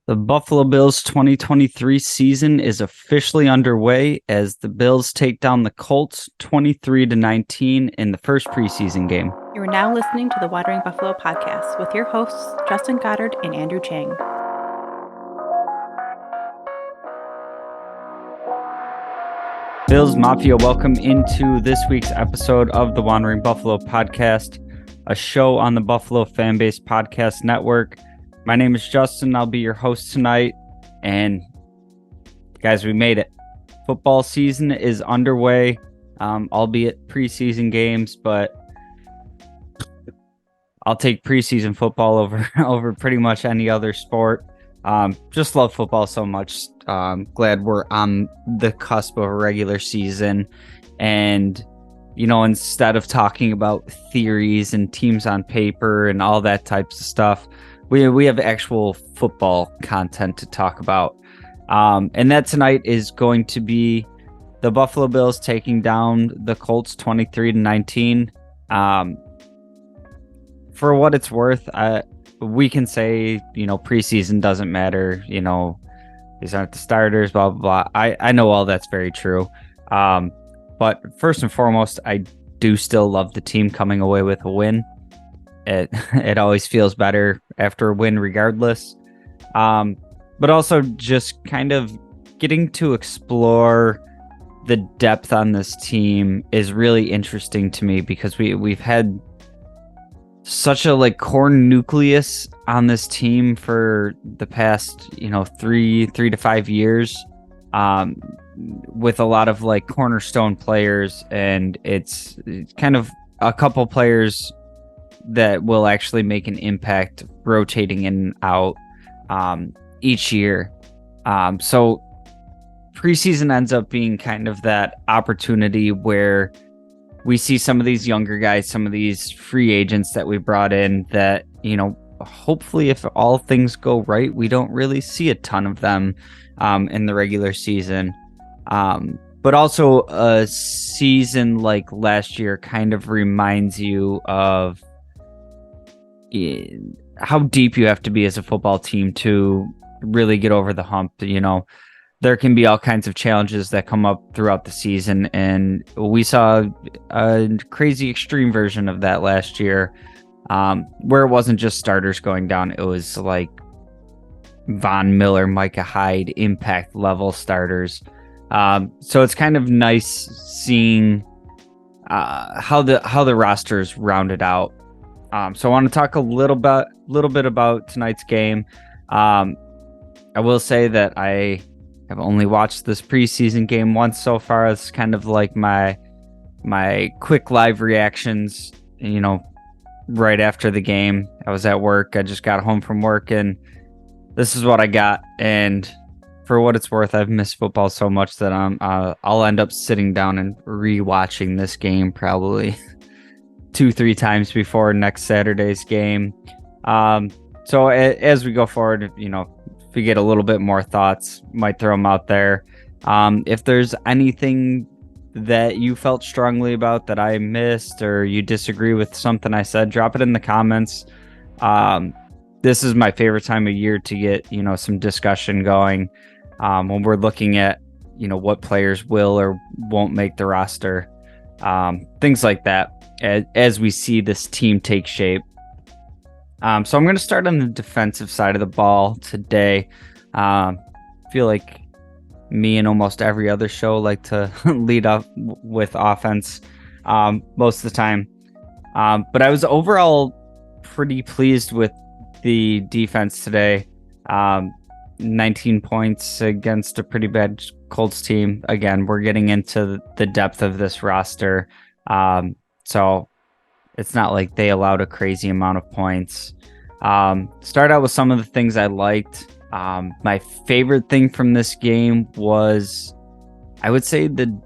The Buffalo Bills 2023 season is officially underway as the Bills take down the Colts 23-19 in the first preseason game. You are now listening to the Watering Buffalo podcast with your hosts, Justin Goddard and Andrew Chang. Bills Mafia, welcome into this week's episode of the Watering Buffalo podcast, a show on the Buffalo FamBase podcast network. My name is Justin. I'll be your host tonight. And guys, we made it. Football season is underway, albeit preseason games, but I'll take preseason football over pretty much any other sport. Just love football so much. Glad we're on the cusp of a regular season. And, instead of talking about theories and teams on paper and all that types of stuff, we have actual football content to talk about. And that tonight is going to be the Buffalo Bills taking down the Colts 23-19. For what it's worth, we can say, preseason doesn't matter. These aren't the starters, blah, blah, blah. I know all that's very true. But first and foremost, I do still love the team coming away with a win. It always feels better after a win regardless. But also just kind of getting to explore the depth on this team is really interesting to me because we've had such a core nucleus on this team for the past 3 to 5 years, with a lot of cornerstone players, and it's kind of a couple players that will actually make an impact rotating in and out each year. So preseason ends up being kind of that opportunity where we see some of these younger guys, some of these free agents that we brought in that, hopefully if all things go right, we don't really see a ton of them in the regular season. But also a season like last year kind of reminds you of how deep you have to be as a football team to really get over the hump. There can be all kinds of challenges that come up throughout the season, and we saw a crazy extreme version of that last year, where it wasn't just starters going down. It was like Von Miller, Micah Hyde, impact level starters. So it's kind of nice seeing how the roster's rounded out. So I want to talk a little bit about tonight's game. I will say that I have only watched this preseason game once so far. It's kind of like my quick live reactions, right after the game. I was at work. I just got home from work, and this is what I got. And for what it's worth, I've missed football so much that I'll end up sitting down and rewatching this game probably 2-3 times before next Saturday's game. So as we go forward, if we get a little bit more thoughts, might throw them out there. If there's anything that you felt strongly about that I missed, or you disagree with something I said, drop it in the comments. This is my favorite time of year to get, some discussion going, when we're looking at, what players will or won't make the roster, things like that, as we see this team take shape. So I'm going to start on the defensive side of the ball today. I feel like me and almost every other show like to lead up with offense most of the time. But I was overall pretty pleased with the defense today. 19 points against a pretty bad Colts team. Again, we're getting into the depth of this roster. So it's not like they allowed a crazy amount of points. Start out with some of the things I liked. My favorite thing from this game was, I would say, the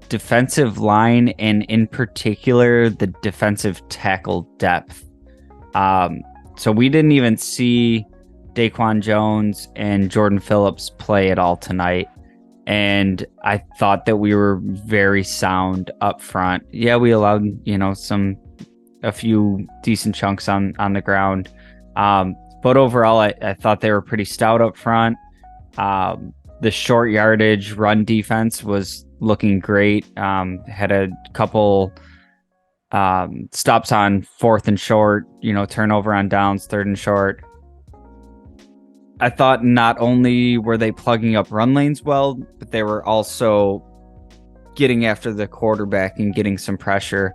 defensive line, and in particular, the defensive tackle depth. So we didn't even see Daquan Jones and Jordan Phillips play at all tonight. And I thought that we were very sound up front. Yeah, we allowed, a few decent chunks on the ground. But overall, I thought they were pretty stout up front. The short yardage run defense was looking great. Had a couple stops on 4th and short, turnover on downs, 3rd and short. I thought not only were they plugging up run lanes well, but they were also getting after the quarterback and getting some pressure.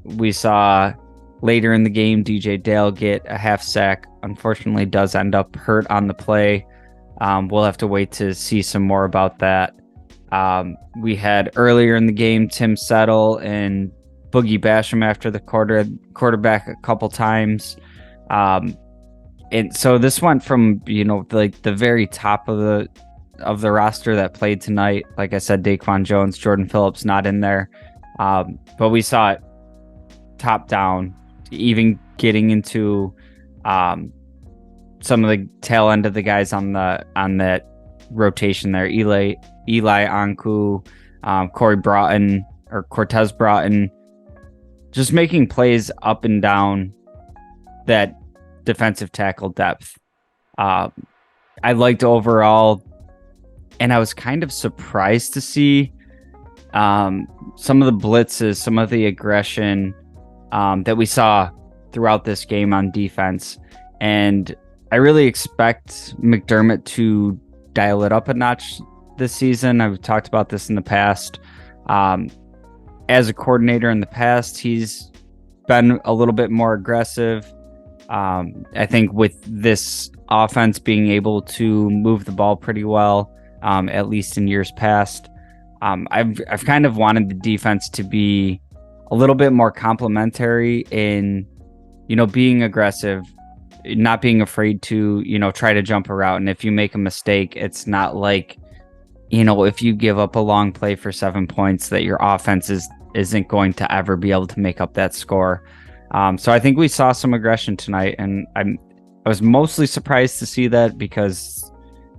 We saw later in the game DJ Dale get a half sack. Unfortunately, does end up hurt on the play. We'll have to wait to see some more about that. We had earlier in the game Tim Settle and Boogie Basham after the quarterback a couple times. And so this went from, like the very top of the roster that played tonight. Like I said, Daquan Jones, Jordan Phillips not in there. But we saw it top down, even getting into some of the tail end of the guys on that rotation there. Eli Anku, Cortez Broughton, just making plays up and down that defensive tackle depth. I liked overall, and I was kind of surprised to see some of the blitzes, some of the aggression that we saw throughout this game on defense. And I really expect McDermott to dial it up a notch this season. I've talked about this in the past. As a coordinator in the past, he's been a little bit more aggressive. I think with this offense being able to move the ball pretty well, at least in years past, I've kind of wanted the defense to be a little bit more complimentary in, being aggressive, not being afraid to, try to jump a route. And if you make a mistake, it's not like, if you give up a long play for 7 points, that your offense isn't going to ever be able to make up that score. So I think we saw some aggression tonight, and I was mostly surprised to see that because,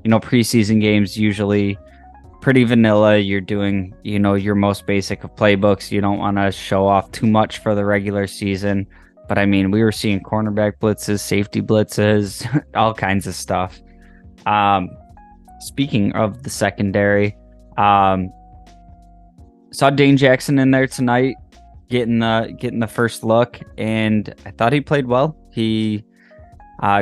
preseason games usually pretty vanilla. You're doing, your most basic of playbooks. You don't want to show off too much for the regular season. But I mean, we were seeing cornerback blitzes, safety blitzes, all kinds of stuff. Speaking of the secondary, saw Dane Jackson in there tonight, getting the first look, and I thought he played well. He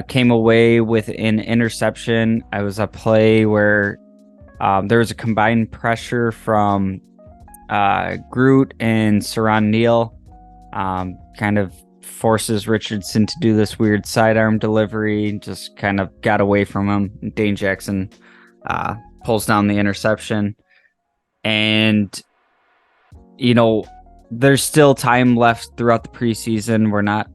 came away with an interception. It was a play where there was a combined pressure from Groot and Saran Neal, kind of forces Richardson to do this weird sidearm delivery, just kind of got away from him. Dane Jackson pulls down the interception, and there's still time left throughout the preseason. We're not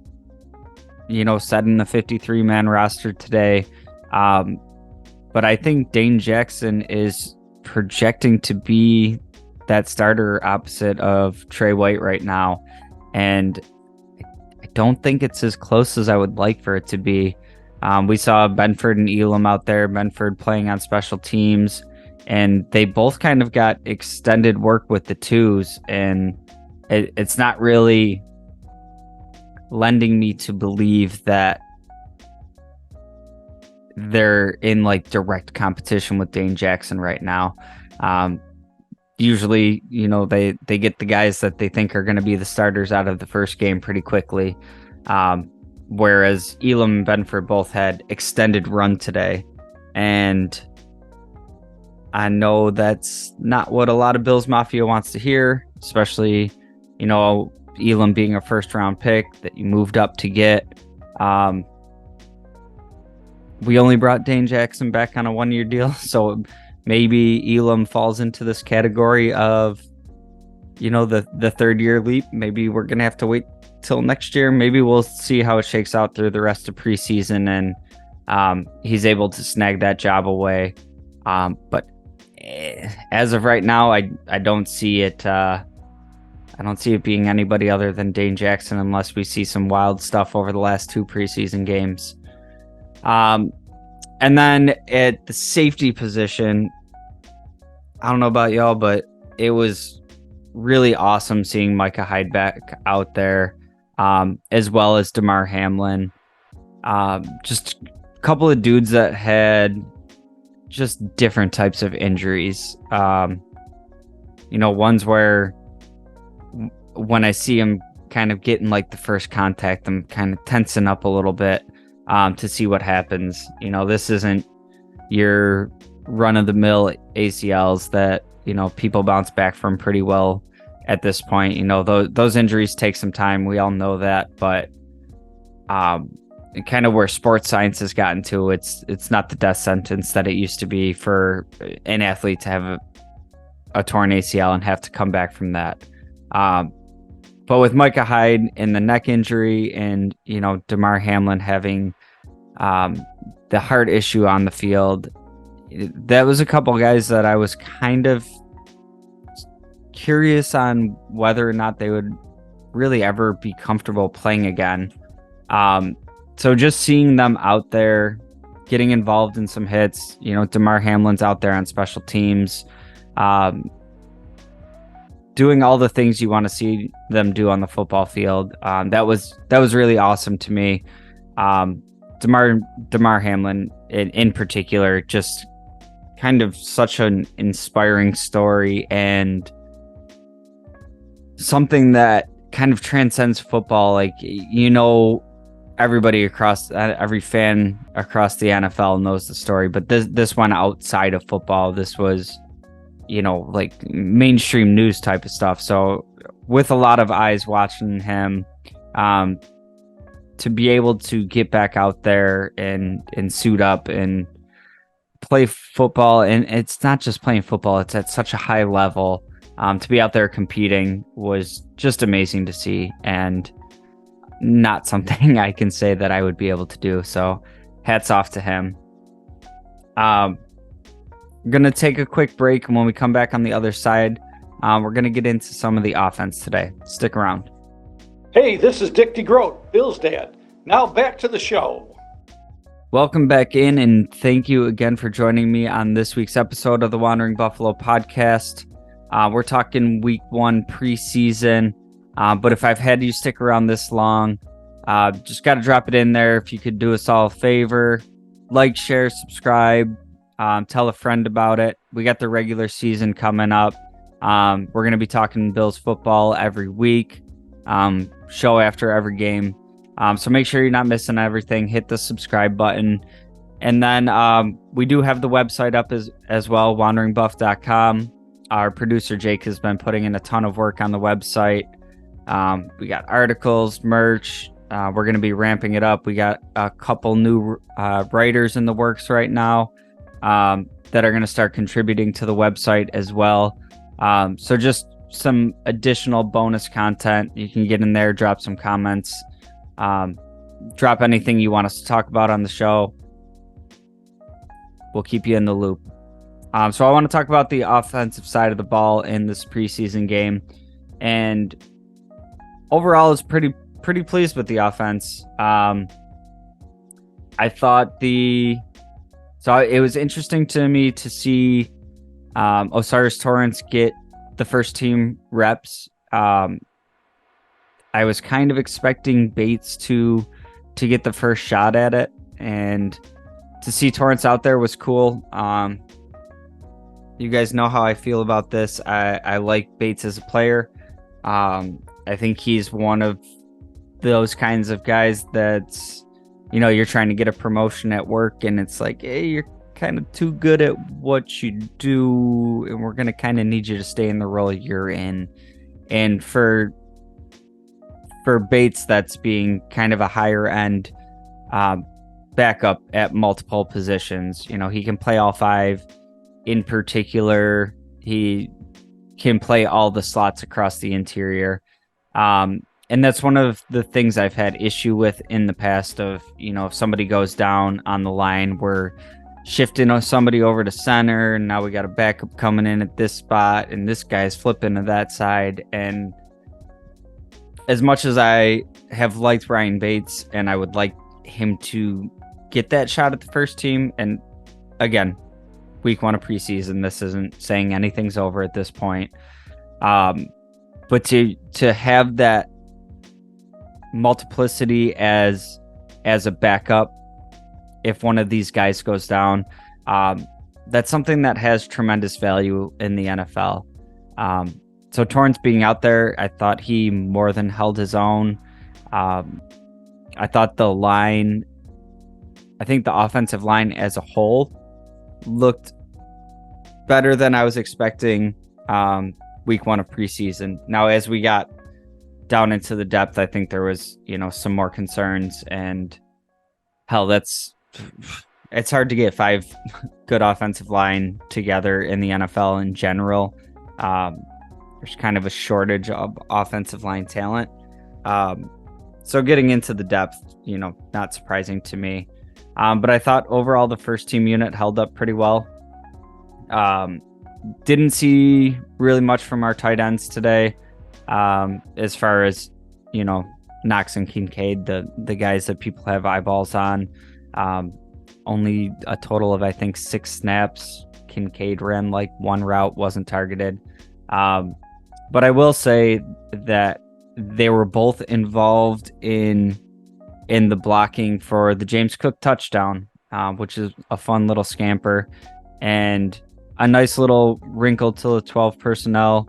setting the 53-man roster today, but I think Dane Jackson is projecting to be that starter opposite of Trey White right now, and I don't think it's as close as I would like for it to be. We saw Benford and Elam out there, Benford playing on special teams, and they both kind of got extended work with the twos, and it's not really lending me to believe that they're in like direct competition with Dane Jackson right now. Usually, they get the guys that they think are going to be the starters out of the first game pretty quickly. Whereas Elam and Benford both had extended run today. And I know that's not what a lot of Bills Mafia wants to hear, especially, Elam being a first round pick that you moved up to get. We only brought Dane Jackson back on a 1-year deal, so maybe Elam falls into this category of, the third year leap. Maybe we're going to have to wait till next year. Maybe we'll see how it shakes out through the rest of preseason, and he's able to snag that job away. But as of right now, I don't see it. I don't see it being anybody other than Dane Jackson unless we see some wild stuff over the last 2 preseason games. And then at the safety position, I don't know about y'all, but it was really awesome seeing Micah Hyde back out there, as well as DeMar Hamlin. Just a couple of dudes that had just different types of injuries. Ones where when I see him kind of getting like the first contact, I'm kind of tensing up a little bit to see what happens. This isn't your run-of-the-mill ACLs that, people bounce back from pretty well at this point. Those injuries take some time. We all know that, but kind of where sports science has gotten to, it's not the death sentence that it used to be for an athlete to have a torn ACL and have to come back from that. But with Micah Hyde and the neck injury and, Damar Hamlin having the heart issue on the field, that was a couple guys that I was kind of curious on whether or not they would really ever be comfortable playing again. So just seeing them out there, getting involved in some hits, Damar Hamlin's out there on special teams, doing all the things you want to see them do on the football field. That was really awesome to me. Damar Hamlin in particular, just kind of such an inspiring story and something that kind of transcends football. Like, everybody every fan across the NFL knows the story, but this one outside of football, this was, like mainstream news type of stuff. So with a lot of eyes watching him, to be able to get back out there and suit up and play football, and it's not just playing football, it's at such a high level, to be out there competing was just amazing to see, and not something I can say that I would be able to do. So hats off to him. I'm going to take a quick break, and when we come back on the other side, we're going to get into some of the offense today. Stick around. Hey, this is Dick DeGroat, Bill's dad. Now back to the show. Welcome back in, and thank you again for joining me on this week's episode of the Wandering Buffalo podcast. We're talking week 1 preseason. But if I've had you stick around this long, just got to drop it in there. If you could do us all a favor, like, share, subscribe, tell a friend about it. We got the regular season coming up. We're going to be talking Bills football every week, show after every game. So make sure you're not missing everything. Hit the subscribe button. And then we do have the website up as well, wanderingbuff.com. Our producer Jake has been putting in a ton of work on the website. We got articles, merch. We're going to be ramping it up. We got a couple new writers in the works right now that are going to start contributing to the website as well. So just some additional bonus content. You can get in there, drop some comments, drop anything you want us to talk about on the show. We'll keep you in the loop. So I want to talk about the offensive side of the ball in this preseason game. And overall, I was pretty pleased with the offense. I thought it was interesting to me to see Osiris Torrance get the first team reps. I was kind of expecting Bates to get the first shot at it, and to see Torrance out there was cool. You guys know how I feel about this. I like Bates as a player. I think he's one of those kinds of guys that's, you're trying to get a promotion at work, and it's like, hey, you're kind of too good at what you do, and we're going to kind of need you to stay in the role you're in. And for Bates, that's being kind of a higher end backup at multiple positions. He can play all 5. In particular, he can play all the slots across the interior. And that's one of the things I've had issue with in the past of, if somebody goes down on the line, we're shifting somebody over to center, and now we got a backup coming in at this spot, and this guy's flipping to that side. And as much as I have liked Ryan Bates, and I would like him to get that shot at the first team, and again, week 1 of preseason, this isn't saying anything's over at this point. But to have that multiplicity as as a backup if one of these guys goes down. That's something that has tremendous value in the NFL. So Torrance being out there, I thought he more than held his own. I thought the offensive line as a whole looked better than I was expecting week 1 of preseason. Now, as we got down into the depth, I think there was, some more concerns, and hell, it's hard to get 5 good offensive line together in the NFL in general. There's kind of a shortage of offensive line talent. So getting into the depth, not surprising to me. But I thought overall the first team unit held up pretty well. Didn't see really much from our tight ends today. As far as, Knox and Kincaid, the guys that people have eyeballs on. Only a total of, I think, 6 snaps. Kincaid ran like 1 route, wasn't targeted. But I will say that they were both involved in the blocking for the James Cook touchdown, which is a fun little scamper and a nice little wrinkle to the 12 personnel.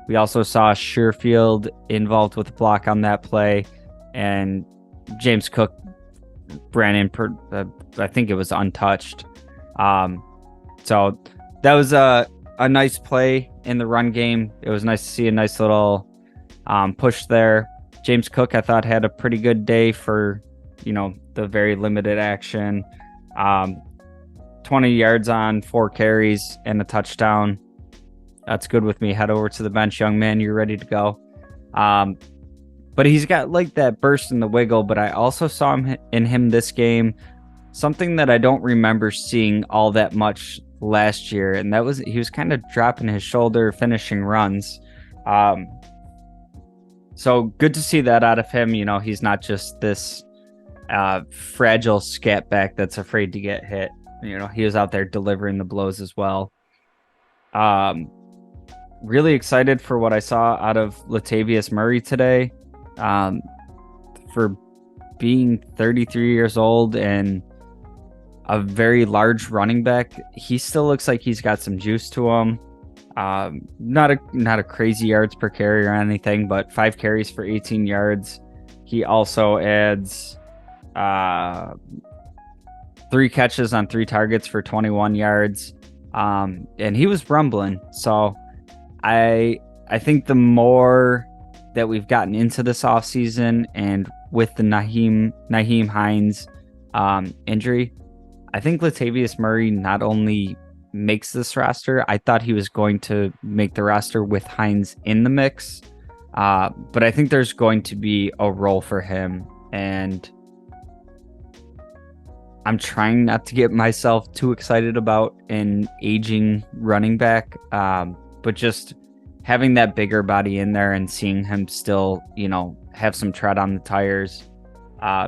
We also saw Sherfield involved with a block on that play, and James Cook ran in, I think it was untouched. So that was a nice play in the run game. It was nice to see a nice little push there. James Cook, I thought, had a pretty good day for, the very limited action. 20 yards on 4 carries and a touchdown. That's good with me. Head over to the bench, young man. You're ready to go. But he's got like that burst in the wiggle, but I also saw in him this game something that I don't remember seeing all that much last year, and that was he was kind of dropping his shoulder, finishing runs. So good to see that out of him. He's not just this fragile scat back that's afraid to get hit. He was out there delivering the blows as well. Really excited for what I saw out of Latavius Murray today. For being 33 years old and a very large running back, he still looks like he's got some juice to him. Not a crazy yards per carry or anything, but 5 carries for 18 yards. He also adds 3 catches on 3 targets for 21 yards. And he was rumbling. So I think the more that we've gotten into this offseason, and with the Nyheim Hines injury, I think Latavius Murray not only makes this roster, I thought he was going to make the roster with Hines in the mix, but I think there's going to be a role for him, and I'm trying not to get myself too excited about an aging running back, but just having that bigger body in there and seeing him still, have some tread on the tires,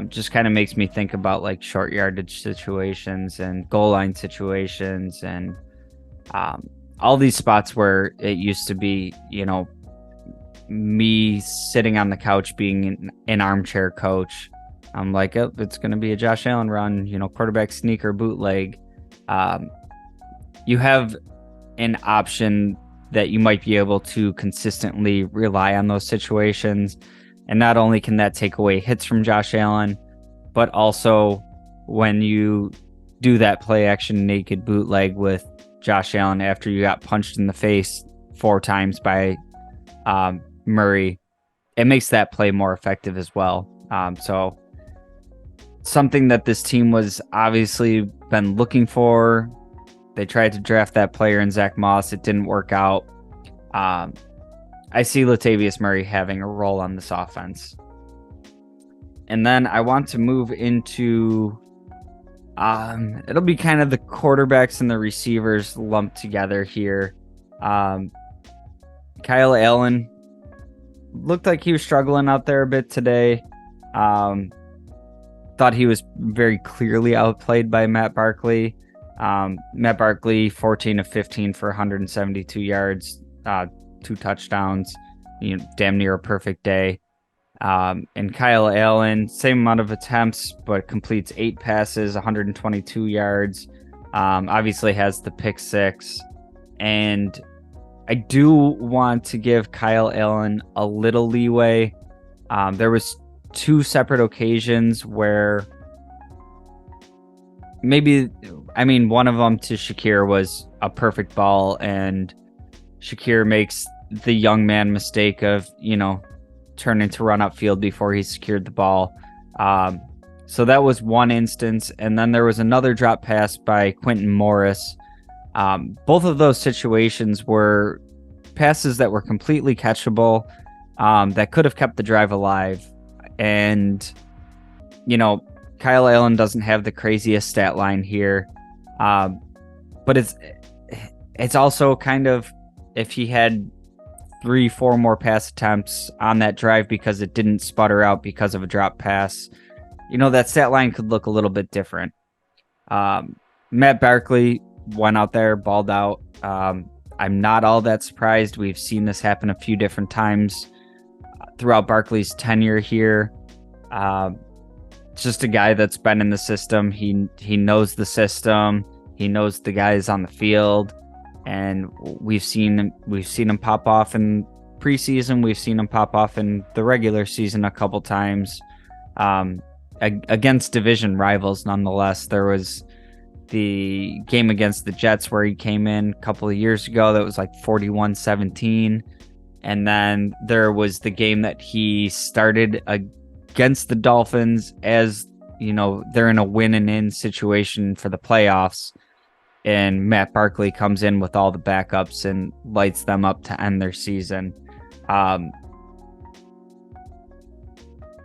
just kind of makes me think about like short yardage situations and goal line situations and all these spots where it used to be, me sitting on the couch being an armchair coach. I'm like, oh, it's going to be a Josh Allen run, quarterback sneaker bootleg. You have an option that you might be able to consistently rely on those situations. And not only can that take away hits from Josh Allen, but also when you do that play action naked bootleg with Josh Allen after you got punched in the face 4 times by Murray, it makes that play more effective as well. So something that this team was obviously been looking for. They tried to draft that player in Zach Moss. It didn't work out. I see Latavius Murray having a role on this offense. And then I want to move into, it'll be kind of the quarterbacks and the receivers lumped together here. Kyle Allen looked like he was struggling out there a bit today. Thought he was very clearly outplayed by Matt Barkley. Matt Barkley, 14 of 15 for 172 yards, 2 touchdowns, damn near a perfect day. And Kyle Allen, same amount of attempts, but completes 8 passes, 122 yards. Obviously has the pick 6. And I do want to give Kyle Allen a little leeway. There was 2 separate occasions where one of them to Shakir was a perfect ball, and Shakir makes the young man mistake of, turning to run upfield before he secured the ball. So that was one instance. And then there was another drop pass by Quentin Morris. Both of those situations were passes that were completely catchable, that could have kept the drive alive. And, Kyle Allen doesn't have the craziest stat line here. But it's also kind of, if he had 3-4 more pass attempts on that drive because it didn't sputter out because of a drop pass, that stat line could look a little bit different. Matt Barkley went out there, balled out. I'm not all that surprised. We've seen this happen a few different times throughout Barkley's tenure here. Just a guy that's been in the system. He knows the system. He knows the guys on the field. And we've seen him pop off in preseason. We've seen him pop off in the regular season a couple times, against division rivals. Nonetheless, there was the game against the Jets where he came in a couple of years ago. That was like 41-17. And then there was the game that he started against the Dolphins, as they're in a win and in situation for the playoffs. And Matt Barkley comes in with all the backups and lights them up to end their season.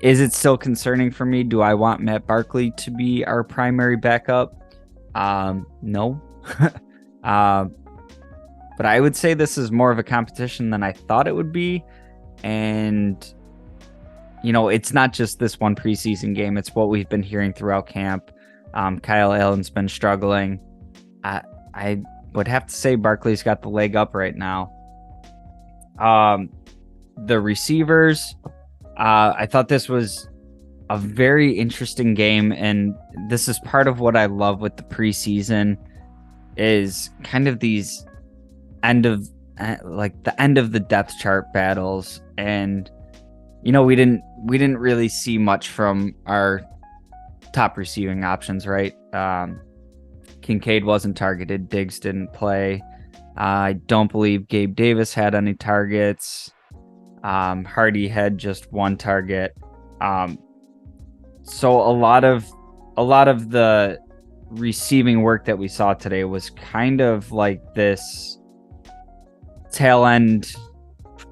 Is it still concerning for me? Do I want Matt Barkley to be our primary backup? No. But I would say this is more of a competition than I thought it would be. And, it's not just this one preseason game. It's what we've been hearing throughout camp. Kyle Allen's been struggling. I would have to say Barkley's got the leg up right now. The receivers, I thought this was a very interesting game, and this is part of what I love with the preseason, is kind of these end of the depth chart battles. And we didn't really see much from our top receiving options, right? Kincaid wasn't targeted. Diggs didn't play. I don't believe Gabe Davis had any targets. Hardy had just 1 target. So a lot of the receiving work that we saw today was kind of like this tail end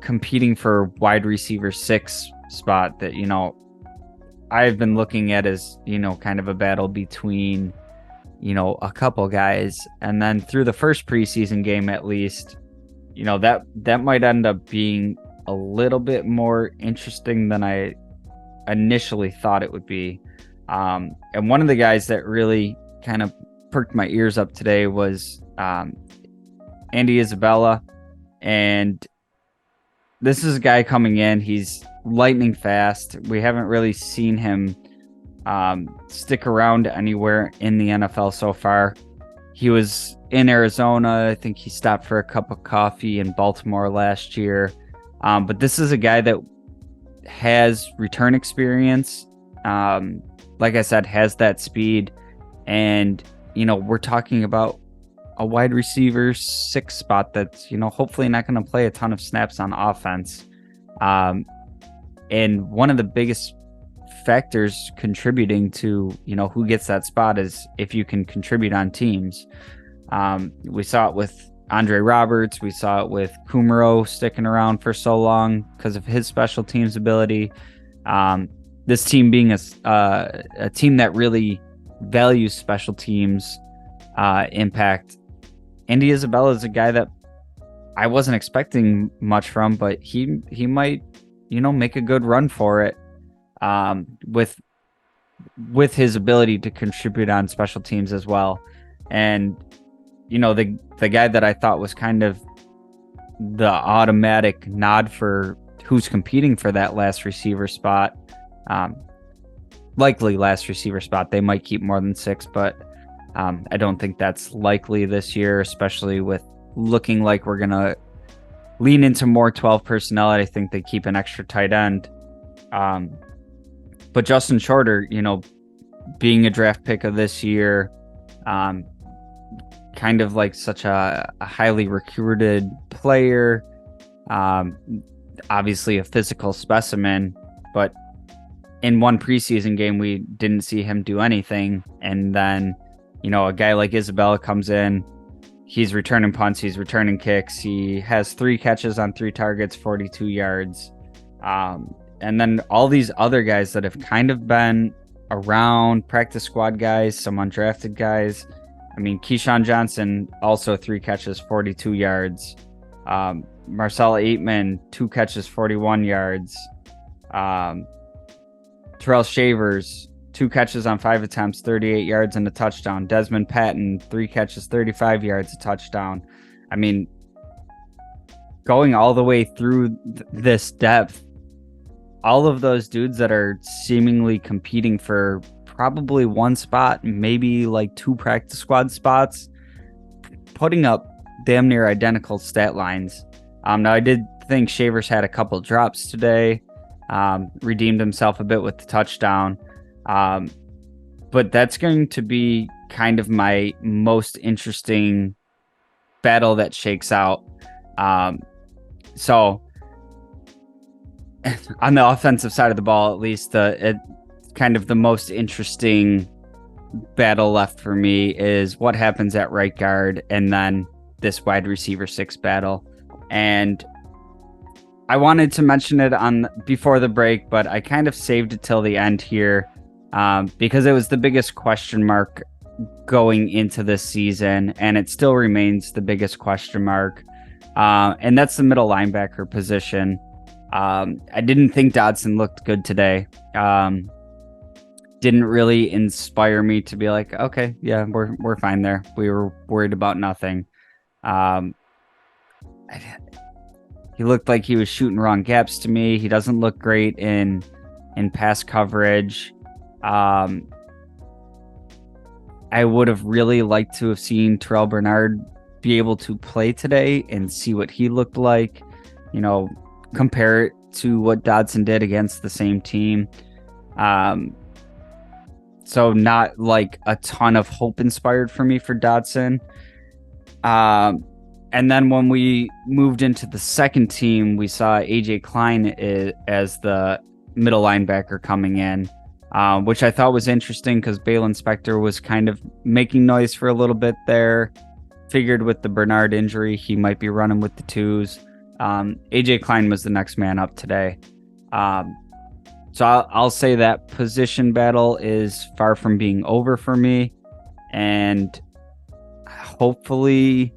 competing for wide receiver 6 spot that, I've been looking at as, kind of a battle between, a couple guys. And then through the first preseason game, at least, that might end up being a little bit more interesting than I initially thought it would be. And one of the guys that really kind of perked my ears up today was Andy Isabella. And this is a guy coming in. He's lightning fast. We haven't really seen him stick around anywhere in the NFL so far. He was in Arizona. I think he stopped for a cup of coffee in Baltimore last year. But this is a guy that has return experience. Like I said, has that speed. And, we're talking about a wide receiver 6 spot that's, hopefully not going to play a ton of snaps on offense. And one of the biggest factors contributing to, who gets that spot is if you can contribute on teams. We saw it with Andre Roberts. We saw it with Kumaro sticking around for so long because of his special teams ability. This team being a team that really values special teams impact. Andy Isabella is a guy that I wasn't expecting much from, but he might, make a good run for it with his ability to contribute on special teams as well. And, the guy that I thought was kind of the automatic nod for who's competing for that last receiver spot. Likely last receiver spot. They might keep more than 6, but I don't think that's likely this year, especially with looking like we're going to lean into more 12 personnel. I think they keep an extra tight end. But Justin Shorter, being a draft pick of this year, kind of like such a highly recruited player, obviously a physical specimen, but in one preseason game, we didn't see him do anything. And then, a guy like Isabella comes in, he's returning punts, he's returning kicks, he has 3 catches on 3 targets, 42 yards. And then all these other guys that have kind of been around, practice squad guys, some undrafted guys. I mean, Keyshawn Johnson, also 3 catches, 42 yards. Marcel Aitman, 2 catches, 41 yards. Terrell Shavers, 2 catches on 5 attempts, 38 yards and a touchdown. Desmond Patton, 3 catches, 35 yards, a touchdown. I mean, going all the way through this depth, all of those dudes that are seemingly competing for probably 1 spot, maybe like 2 practice squad spots, putting up damn near identical stat lines. Now I did think Shavers had a couple drops today, redeemed himself a bit with the touchdown. But that's going to be kind of my most interesting battle that shakes out. So on the offensive side of the ball, at least, kind of the most interesting battle left for me is what happens at right guard and then this wide receiver 6 battle. And I wanted to mention it before the break, but I kind of saved it till the end here because it was the biggest question mark going into this season, and it still remains the biggest question mark. And that's the middle linebacker position. I didn't think Dodson looked good today. Didn't really inspire me to be like, okay, yeah, we're fine there. We were worried about nothing. He looked like he was shooting wrong gaps to me. He doesn't look great in pass coverage. I would have really liked to have seen Terrell Bernard be able to play today and see what he looked like. Compare it to what Dodson did against the same team. So not like a ton of hope inspired for me for Dodson. And then when we moved into the second team, we saw AJ Klein as the middle linebacker coming in, which I thought was interesting because Balin Spector was kind of making noise for a little bit there. Figured with the Bernard injury, he might be running with the 2s. AJ Klein was the next man up today. So I'll say that position battle is far from being over for me. And hopefully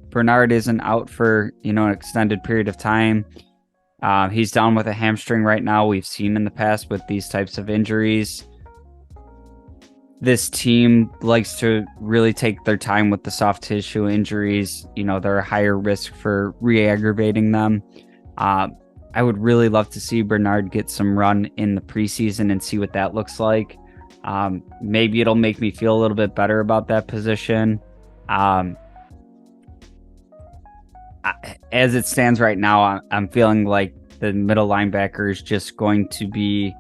Bernard isn't out for, an extended period of time. He's down with a hamstring right now. We've seen in the past with these types of injuries, this team likes to really take their time with the soft tissue injuries. They're a higher risk for re-aggravating them. I would really love to see Bernard get some run in the preseason and see what that looks like. Maybe it'll make me feel a little bit better about that position. As it stands right now, I'm feeling like the middle linebacker is just going to be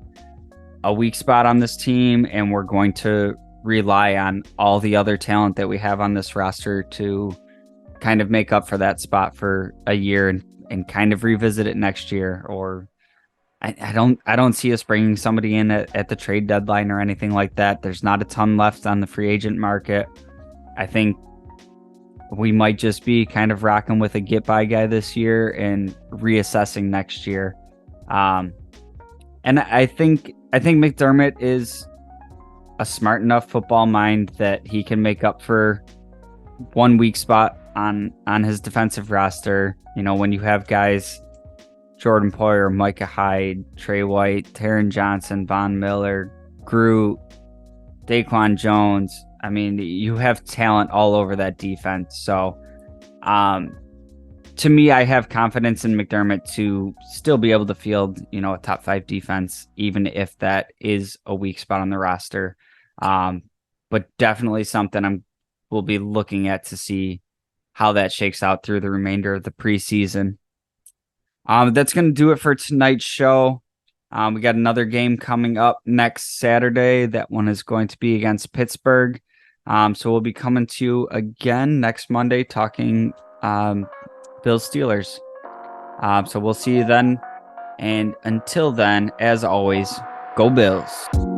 a weak spot on this team, and we're going to rely on all the other talent that we have on this roster to kind of make up for that spot for a year and kind of revisit it next year. Or I don't see us bringing somebody in at the trade deadline or anything like that. There's not a ton left on the free agent market. I think we might just be kind of rocking with a get-by guy this year and reassessing next year. And I think McDermott is a smart enough football mind that he can make up for one weak spot on his defensive roster. When you have guys, Jordan Poyer, Micah Hyde, Trey White, Taron Johnson, Von Miller, Groot, Daquan Jones. I mean, you have talent all over that defense. So to me, I have confidence in McDermott to still be able to field, a top 5 defense, even if that is a weak spot on the roster. But definitely something we'll be looking at to see how that shakes out through the remainder of the preseason. That's going to do it for tonight's show. We got another game coming up next Saturday. That one is going to be against Pittsburgh. So we'll be coming to you again next Monday talking Bills Steelers. So we'll see you then. And until then, as always, go Bills.